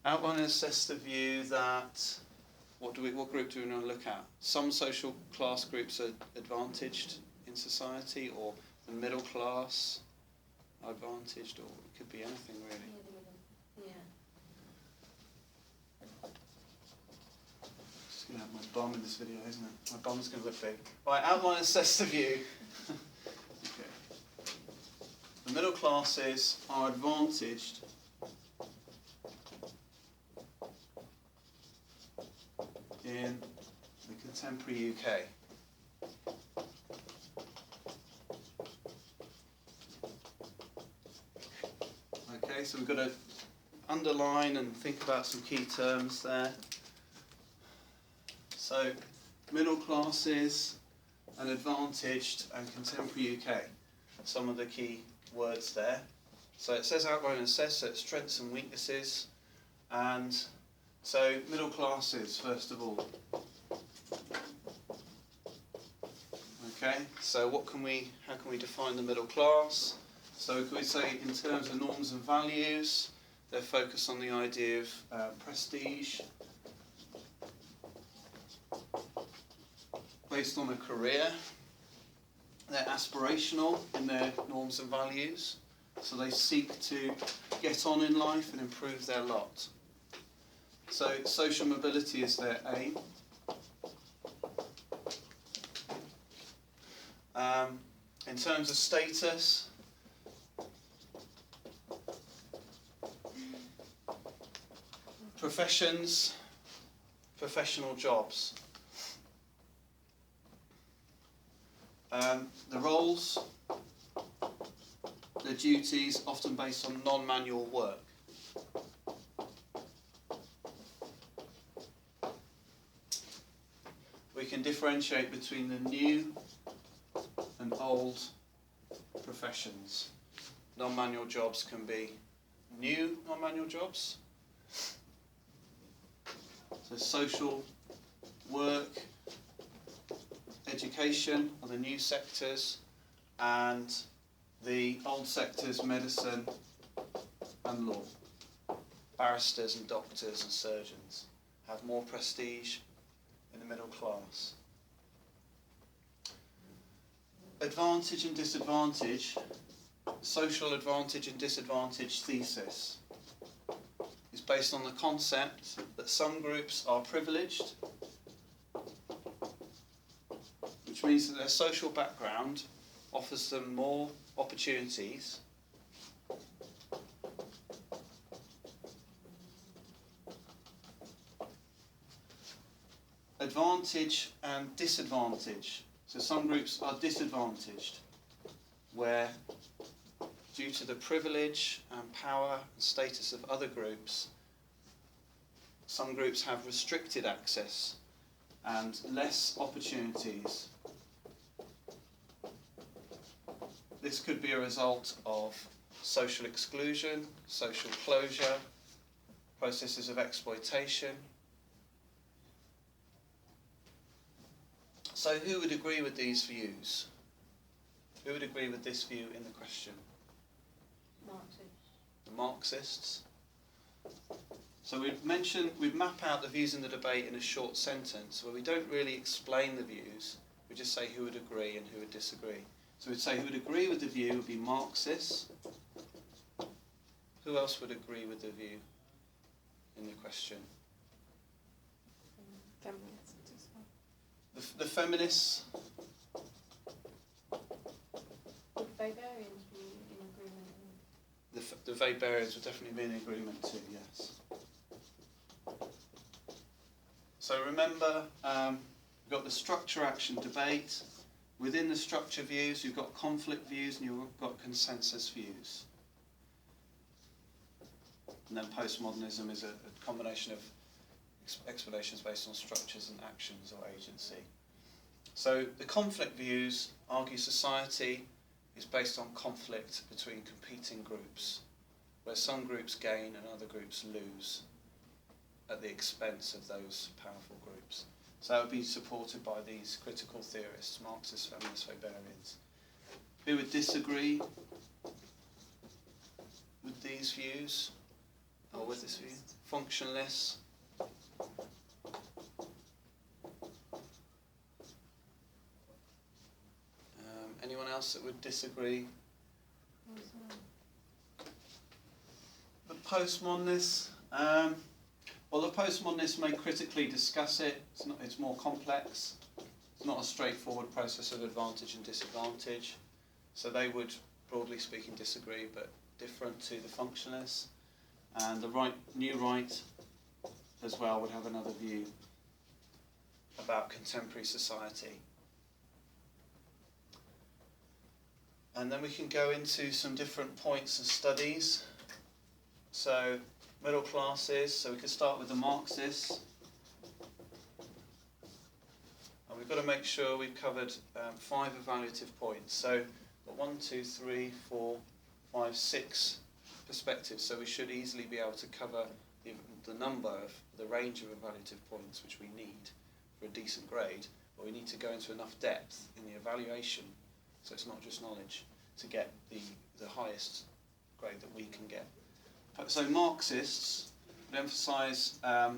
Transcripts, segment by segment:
Outline and assess the view that, what group do we want to look at? Some social class groups are advantaged in society, or the middle class are advantaged, or it could be anything really. Yeah. Just going to have my bum in this video, isn't it? My bum's going to look big. Right, outline and assess the view. Okay. The middle classes are advantaged in the contemporary UK. Okay, so we've got to underline and think about some key terms there. So, middle classes and advantaged and contemporary UK. Some of the key words there. So it says outline and assess, so it's strengths and weaknesses. And so middle classes, first of all. Okay, so how can we define the middle class? So can we say in terms of norms and values, they're focused on the idea of prestige, based on a career. They're aspirational in their norms and values, so they seek to get on in life and improve their lot. So social mobility is their aim. In terms of status, professions, professional jobs. The roles, the duties, often based on non-manual work. We can differentiate between the new and old professions. Non-manual jobs can be new non-manual jobs. So social work, education are the new sectors, and the old sectors, medicine and law. Barristers and doctors and surgeons have more prestige in the middle class. Advantage and disadvantage, social advantage and disadvantage thesis is based on the concept that some groups are privileged, which means that their social background offers them more opportunities, advantage and disadvantage. So some groups are disadvantaged, where due to the privilege and power and status of other groups, some groups have restricted access and less opportunities. This could be a result of social exclusion, social closure, processes of exploitation. So who would agree with these views? Who would agree with this view in the question? Marxists. The Marxists. So we'd map out the views in the debate in a short sentence where we don't really explain the views, we just say who would agree and who would disagree. So we'd say who would agree with the view would be Marxists. Who else would agree with the view in the question? Feminists as well. The feminists. Would Weberians be in agreement? The Weberians would definitely be in agreement too, yes. So remember, we've got the structure action debate. Within the structure views, you've got conflict views and you've got consensus views. And then postmodernism is a combination of explanations based on structures and actions or agency. So the conflict views argue society is based on conflict between competing groups, where some groups gain and other groups lose at the expense of those powerful groups. So that would be supported by these critical theorists, Marxists, feminists, Weberians. Who would disagree with these views? Or with this view? Functionalists. Anyone else that would disagree? The postmodernists. Well, the postmodernists may critically discuss it. It's more complex. It's not a straightforward process of advantage and disadvantage. So they would, broadly speaking, disagree, but different to the functionalists. And the new right as well would have another view about contemporary society. And then we can go into some different points and studies. So middle classes, so we could start with the Marxists. And we've got to make sure we've covered 5 evaluative points. So 1, 2, 3, 4, 5, 6 perspectives. So we should easily be able to cover the number of the range of evaluative points which we need for a decent grade. But we need to go into enough depth in the evaluation, so it's not just knowledge, to get the highest grade that we can get. So Marxists would emphasise a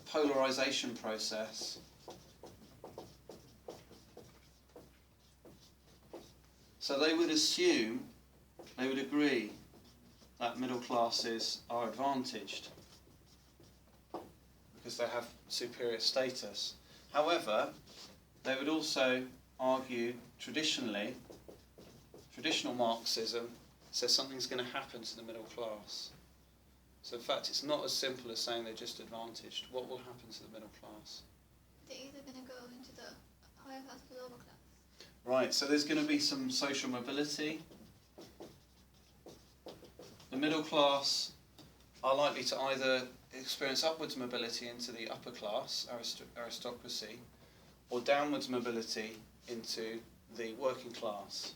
polarisation process. So they would assume, they would agree that middle classes are advantaged because they have superior status. However, they would also argue traditional Marxism says something's going to happen to the middle class. So in fact, it's not as simple as saying they're just advantaged. What will happen to the middle class? They're either going to go into the higher class or the lower class. Right, so there's going to be some social mobility. The middle class are likely to either experience upwards mobility into the upper class, aristocracy, or downwards mobility into the working class,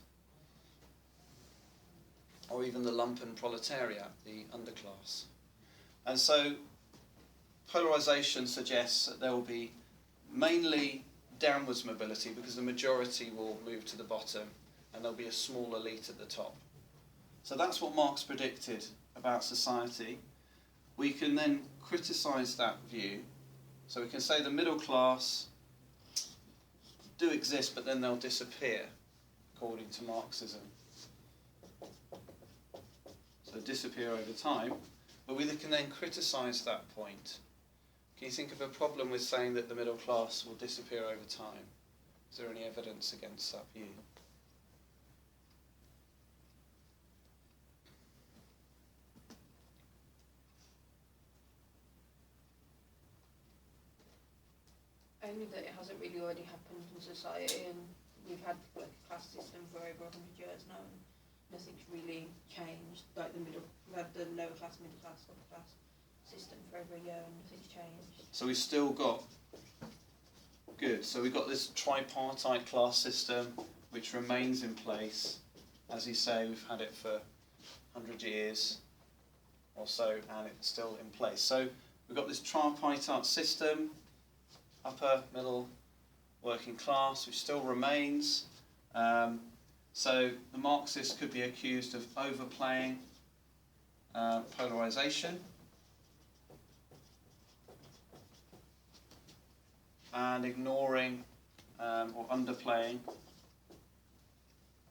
or even the lumpen proletariat, the underclass. And so polarisation suggests that there will be mainly downwards mobility because the majority will move to the bottom and there'll be a small elite at the top. So that's what Marx predicted about society. We can then criticise that view. So we can say the middle class do exist, but then they'll disappear, according to Marxism. So disappear over time. But we can then criticise that point. Can you think of a problem with saying that the middle class will disappear over time? Is there any evidence against that view? Only that it hasn't really already happened in society, and we've had like a class system for over 100 years now, and nothing's really changed. Like we've had the lower class, middle class, upper class system for over a year, and nothing's changed. So we've still got, good, so we've got this tripartite class system which remains in place. As you say, we've had it for 100 years or so, and it's still in place. So we've got this tripartite system, upper, middle, working class, which still remains. So the Marxists could be accused of overplaying polarisation and ignoring or underplaying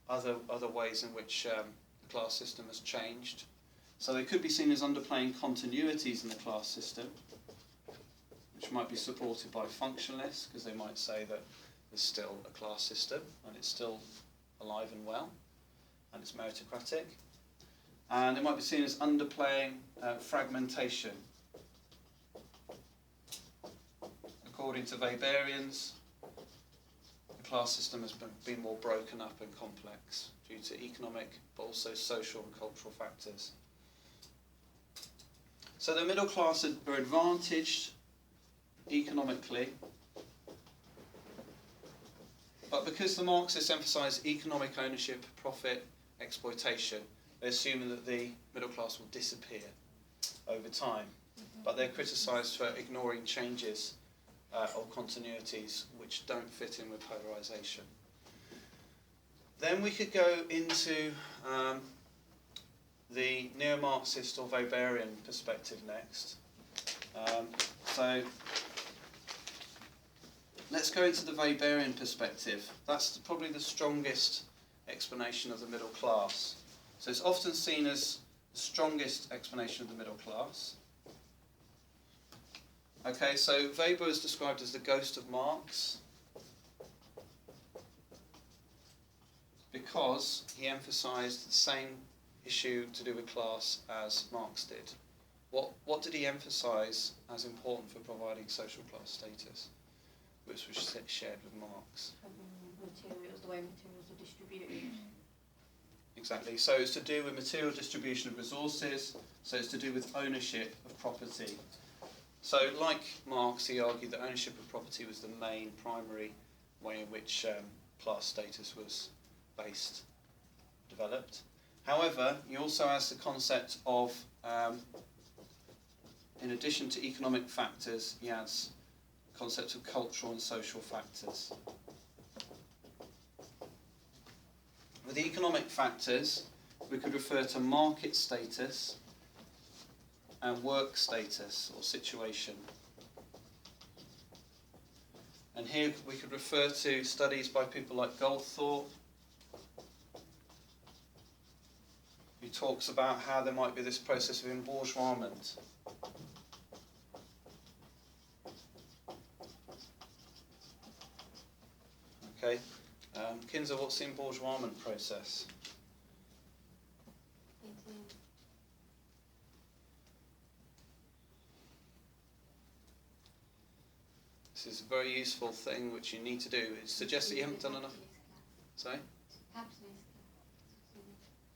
other ways in which the class system has changed. So they could be seen as underplaying continuities in the class system, which might be supported by functionalists, because they might say that there's still a class system and it's still alive and well and it's meritocratic. And it might be seen as underplaying fragmentation. According to Weberians, the class system has been more broken up and complex due to economic but also social and cultural factors. So the middle class are advantaged economically, but because the Marxists emphasise economic ownership, profit, exploitation, they're assuming that the middle class will disappear over time. But they're criticised for ignoring changes or continuities which don't fit in with polarisation. Then we could go into the neo-Marxist or Weberian perspective next. So let's go into the Weberian perspective. That's probably the strongest explanation of the middle class. So it's often seen as the strongest explanation of the middle class. Okay, so Weber is described as the ghost of Marx because he emphasised the same issue to do with class as Marx did. What did he emphasise as important for providing social class status, which was shared with Marx? Materials, the way materials are distributed. Exactly. So it's to do with material distribution of resources, so it's to do with ownership of property. So like Marx, he argued that ownership of property was the main primary way in which class status was developed. However, he also has the concept of, in addition to economic factors, he has the concept of cultural and social factors. With economic factors, we could refer to market status and work status or situation. And here we could refer to studies by people like Goldthorpe, who talks about how there might be this process of embourgeoisement. Okay, Kinzer, what's the embourgeoisment process? This is a very useful thing which you need to do. It suggests that you haven't done enough. Sorry?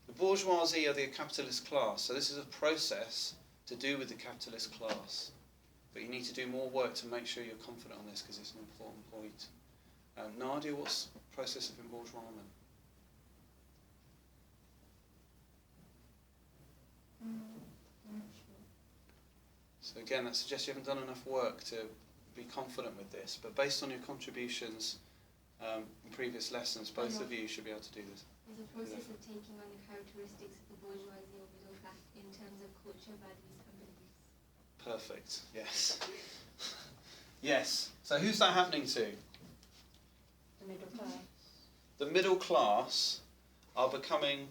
The bourgeoisie are the capitalist class, so this is a process to do with the capitalist class. But you need to do more work to make sure you're confident on this because it's an important point. Nadia, what's the process of embourgeoisment? So again, that suggests you haven't done enough work to be confident with this, but based on your contributions in previous lessons, both of you should be able to do this. It's a process of taking on the characteristics of the bourgeoisie or middle class in terms of culture, values and beliefs. Perfect, yes. Yes, so who's that happening to? The middle class. The middle class are becoming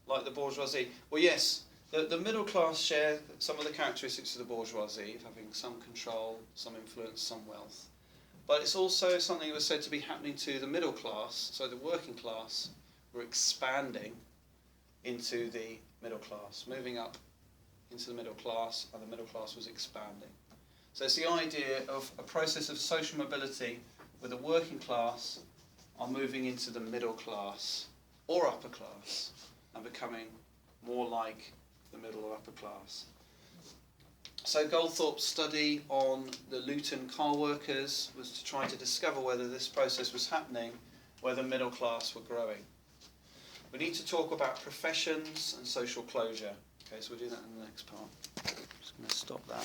like the bourgeoisie. Well, yes, the middle class share some of the characteristics of the bourgeoisie, of having some control, some influence, some wealth. But it's also something that was said to be happening to the middle class, so the working class were expanding into the middle class, moving up into the middle class, and the middle class was expanding. So it's the idea of a process of social mobility where the working class are moving into the middle class or upper class and becoming more like the middle or upper class. So Goldthorpe's study on the Luton car workers was to try to discover whether this process was happening where the middle class were growing. We need to talk about professions and social closure. Okay, so we'll do that in the next part. I'm just going to stop that.